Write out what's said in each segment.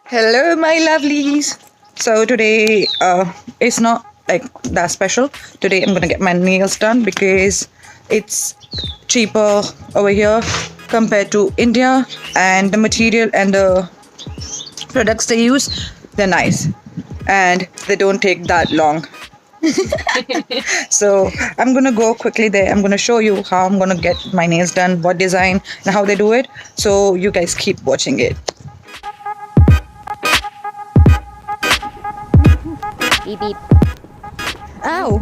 Hello, my lovelies. So today it's not like that special. Today I'm gonna get my nails done because it's cheaper over here compared to India, and the material and the products they use, they're nice and they don't take that long. So I'm gonna go quickly there. I'm gonna show you how I'm gonna get my nails done, what design and how they do it. So you guys keep watching it. Beep beep. Ow!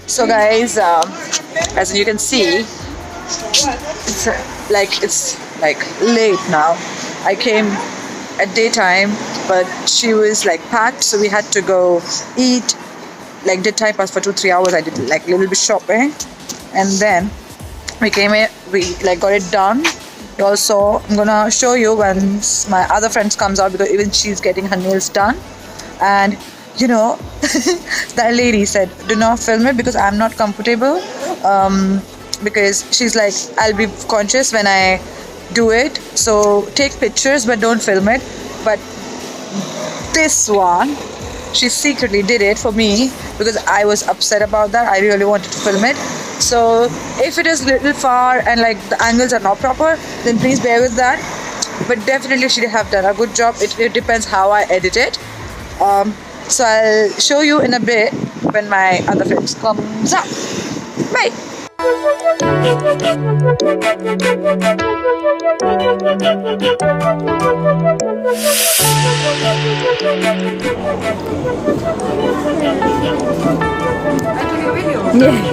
So guys, as you can see, it's like late now. I came at daytime, but she was like packed, so we had to go eat. Like did time pass for 2-3 hours. I did like a little bit shopping, and then we came here. We like got it done. Also, I'm gonna show you once my other friends comes out because even she's getting her nails done, and you know, that lady said, do not film it because I'm not comfortable. Because she's like, I'll be conscious when I do it. So take pictures, but don't film it. But this one, she secretly did it for me because I was upset about that. I really wanted to film it. So if it is little far and like the angles are not proper, then please bear with that. But definitely she have done a good job. It depends how I edit it. So I'll show you in a bit when my other frames comes up. Bye. I took a video. Yeah.